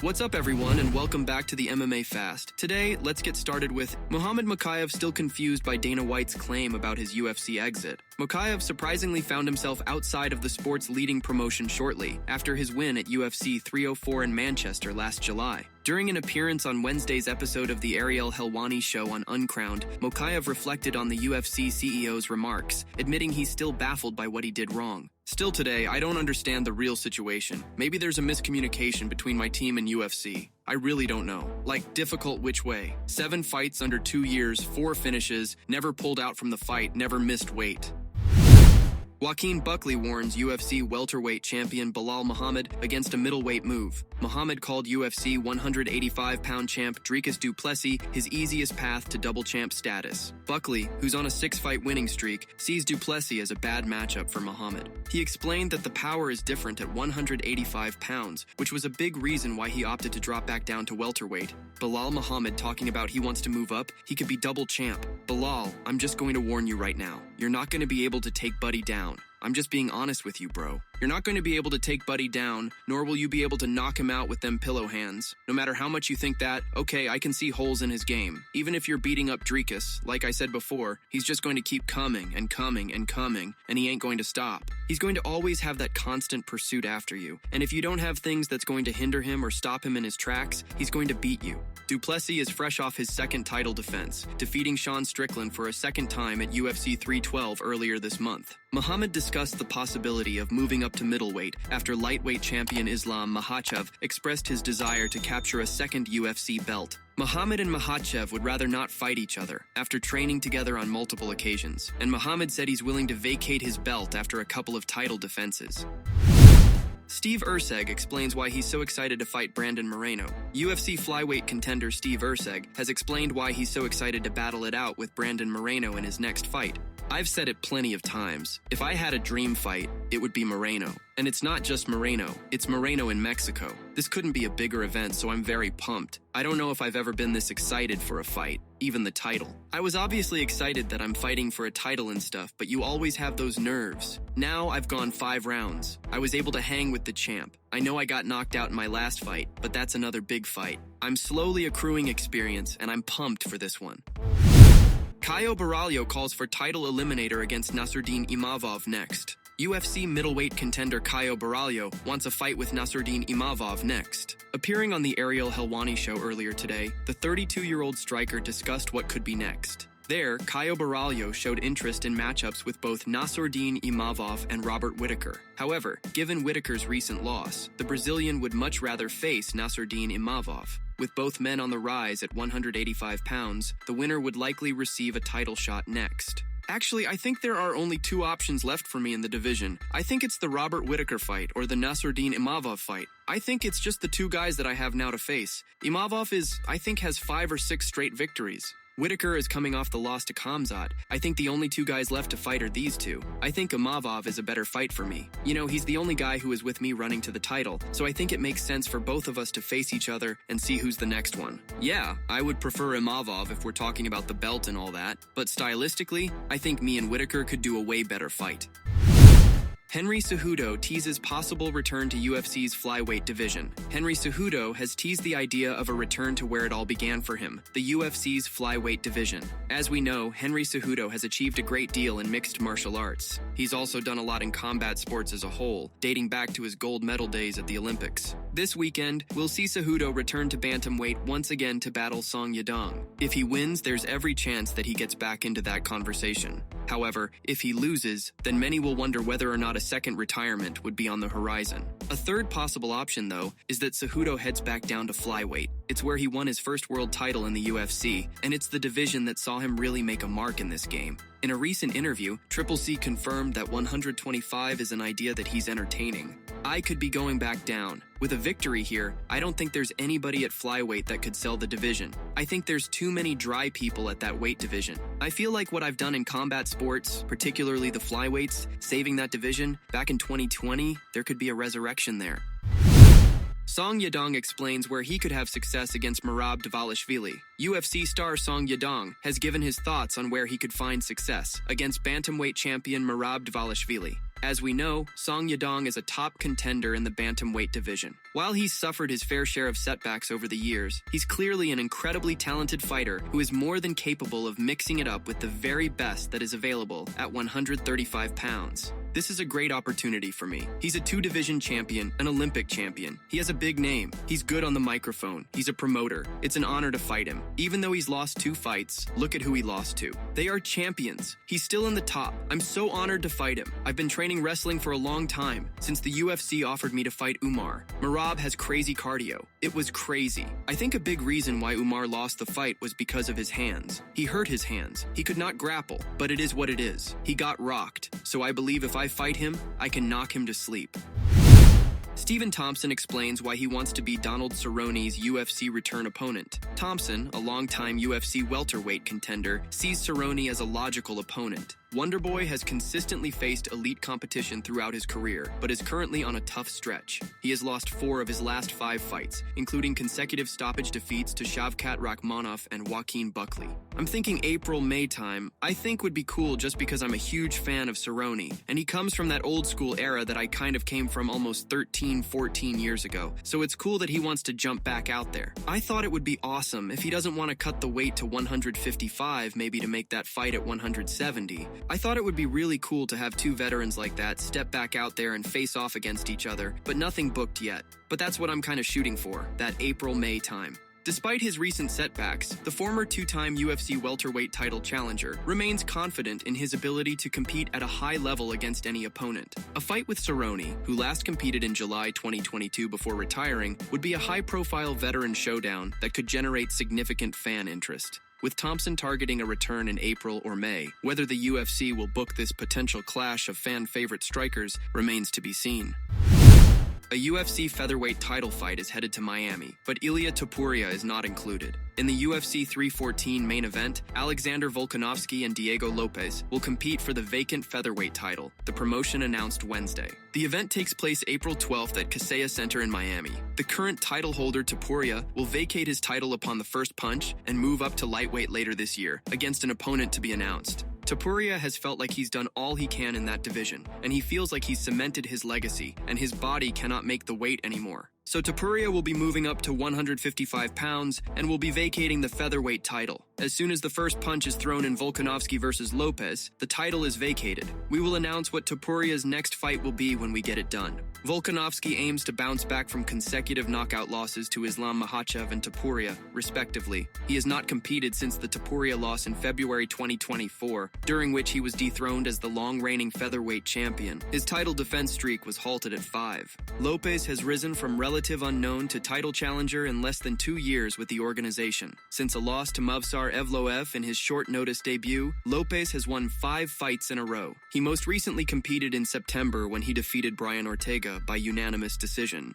What's up everyone and welcome back to the MMA Fast. Today, let's get started with Muhammad Mokaev still confused by Dana White's claim about his UFC exit. Mokaev surprisingly found himself outside of the sport's leading promotion shortly, after his win at UFC 304 in Manchester last July. During an appearance on Wednesday's episode of the Ariel Helwani show on Uncrowned, Mokaev reflected on the UFC CEO's remarks, admitting he's still baffled by what he did wrong. Still today, I don't understand the real situation. Maybe there's a miscommunication between my team and UFC. I really don't know. Like, difficult which way? 7 fights under 2 years, 4 finishes, never pulled out from the fight, never missed weight. Joaquin Buckley warns UFC welterweight champion Belal Muhammad against a middleweight move. Muhammad called UFC 185-pound champ Dricus du Plessis his easiest path to double champ status. Buckley, who's on a 6-fight winning streak, sees du Plessis as a bad matchup for Muhammad. He explained that the power is different at 185 pounds, which was a big reason why he opted to drop back down to welterweight. Belal Muhammad talking about he wants to move up, he could be double champ. Belal, I'm just going to warn you right now. You're not going to be able to take Buddy down. I'm just being honest with you, bro. You're not going to be able to take Buddy down, nor will you be able to knock him out with them pillow hands. No matter how much you think that, okay, I can see holes in his game. Even if you're beating up Dricus, like I said before, he's just going to keep coming and coming and coming, and he ain't going to stop. He's going to always have that constant pursuit after you, and if you don't have things that's going to hinder him or stop him in his tracks, he's going to beat you. Du Plessis is fresh off his second title defense, defeating Sean Strickland for a second time at UFC 312 earlier this month. Muhammad discussed the possibility of moving up to middleweight after lightweight champion Islam Makhachev expressed his desire to capture a second UFC belt. Muhammad and Makhachev would rather not fight each other after training together on multiple occasions, and Muhammad said he's willing to vacate his belt after a couple of title defenses. Steve Erceg explains why he's so excited to fight Brandon Moreno. UFC flyweight contender Steve Erceg has explained why he's so excited to battle it out with Brandon Moreno in his next fight. I've said it plenty of times. If I had a dream fight, it would be Moreno. And it's not just Moreno, it's Moreno in Mexico. This couldn't be a bigger event, so I'm very pumped. I don't know if I've ever been this excited for a fight, even the title. I was obviously excited that I'm fighting for a title and stuff, but you always have those nerves. Now I've gone 5 rounds. I was able to hang with the champ. I know I got knocked out in my last fight, but that's another big fight. I'm slowly accruing experience, and I'm pumped for this one. Caio Borralho calls for title eliminator against Nassourdine Imavov next. UFC middleweight contender Caio Borralho wants a fight with Nassourdine Imavov next. Appearing on the Ariel Helwani show earlier today, the 32-year-old striker discussed what could be next. There, Caio Borralho showed interest in matchups with both Nassourdine Imavov and Robert Whittaker. However, given Whittaker's recent loss, the Brazilian would much rather face Nassourdine Imavov. With both men on the rise at 185 pounds, the winner would likely receive a title shot next. Actually, I think there are only 2 options left for me in the division. I think it's the Robert Whittaker fight or the Nassourdine Imavov fight. I think it's just the 2 guys that I have now to face. Imavov has 5 or 6 straight victories. Whittaker is coming off the loss to Khamzat. I think the only 2 guys left to fight are these 2. I think Imavov is a better fight for me. You know, he's the only guy who is with me running to the title, so I think it makes sense for both of us to face each other and see who's the next one. Yeah, I would prefer Imavov if we're talking about the belt and all that, but stylistically, I think me and Whittaker could do a way better fight. Henry Cejudo teases possible return to UFC's flyweight division. Henry Cejudo has teased the idea of a return to where it all began for him, the UFC's flyweight division. As we know, Henry Cejudo has achieved a great deal in mixed martial arts. He's also done a lot in combat sports as a whole, dating back to his gold medal days at the Olympics. This weekend, we'll see Cejudo return to bantamweight once again to battle Song Yadong. If he wins, there's every chance that he gets back into that conversation. However, if he loses, then many will wonder whether or not a second retirement would be on the horizon. A third possible option, though, is that Cejudo heads back down to flyweight. It's where he won his first world title in the UFC, and it's the division that saw him really make a mark in this game. In a recent interview, Triple C confirmed that 125 is an idea that he's entertaining. I could be going back down. With a victory here, I don't think there's anybody at flyweight that could sell the division. I think there's too many dry people at that weight division. I feel like what I've done in combat sports, particularly the flyweights, saving that division, back in 2020, there could be a resurrection there. Song Yadong explains where he could have success against Merab Dvalishvili. UFC star Song Yadong has given his thoughts on where he could find success against bantamweight champion Merab Dvalishvili. As we know, Song Yadong is a top contender in the bantamweight division. While he's suffered his fair share of setbacks over the years, he's clearly an incredibly talented fighter who is more than capable of mixing it up with the very best that is available at 135 pounds. This is a great opportunity for me. He's a two-division champion, an Olympic champion. He has a big name. He's good on the microphone. He's a promoter. It's an honor to fight him. Even though he's lost 2 fights, look at who he lost to. They are champions. He's still in the top. I'm so honored to fight him. I've been training wrestling for a long time, since the UFC offered me to fight Umar. Merab has crazy cardio. It was crazy. I think a big reason why Umar lost the fight was because of his hands. He hurt his hands. He could not grapple, but it is what it is. He got rocked. So I believe if I fight him, I can knock him to sleep. Stephen Thompson explains why he wants to be Donald Cerrone's UFC return opponent. Thompson, a longtime UFC welterweight contender, sees Cerrone as a logical opponent. Wonderboy has consistently faced elite competition throughout his career, but is currently on a tough stretch. He has lost 4 of his last 5 fights, including consecutive stoppage defeats to Shavkat Rakhmonov and Joaquin Buckley. I'm thinking April-May time, I think would be cool just because I'm a huge fan of Cerrone, and he comes from that old school era that I kind of came from almost 13-14 years ago, so it's cool that he wants to jump back out there. I thought it would be awesome if he doesn't want to cut the weight to 155 maybe to make that fight at 170. I thought it would be really cool to have 2 veterans like that step back out there and face off against each other, but nothing booked yet. But that's what I'm kind of shooting for, that April-May time. Despite his recent setbacks, the former 2-time UFC welterweight title challenger remains confident in his ability to compete at a high level against any opponent. A fight with Cerrone, who last competed in July 2022 before retiring, would be a high-profile veteran showdown that could generate significant fan interest. With Thompson targeting a return in April or May, whether the UFC will book this potential clash of fan-favorite strikers remains to be seen. A UFC featherweight title fight is headed to Miami, but Ilia Topuria is not included. In the UFC 314 main event, Alexander Volkanovski and Diego Lopez will compete for the vacant featherweight title, the promotion announced Wednesday. The event takes place April 12th at Kaseya Center in Miami. The current title holder, Topuria, will vacate his title upon the first punch and move up to lightweight later this year, against an opponent to be announced. Topuria has felt like he's done all he can in that division, and he feels like he's cemented his legacy, and his body cannot make the weight anymore. So Topuria will be moving up to 155 pounds and will be vacating the featherweight title. As soon as the first punch is thrown in Volkanovski versus Lopez, the title is vacated. We will announce what Topuria's next fight will be when we get it done. Volkanovski aims to bounce back from consecutive knockout losses to Islam Makhachev and Topuria, respectively. He has not competed since the Topuria loss in February 2024, during which he was dethroned as the long-reigning featherweight champion. His title defense streak was halted at 5. Lopez has risen from relative unknown to title challenger in less than 2 years with the organization. Since a loss to Movsar Evloev in his short-notice debut, Lopez has won 5 fights in a row. He most recently competed in September when he defeated Brian Ortega by unanimous decision.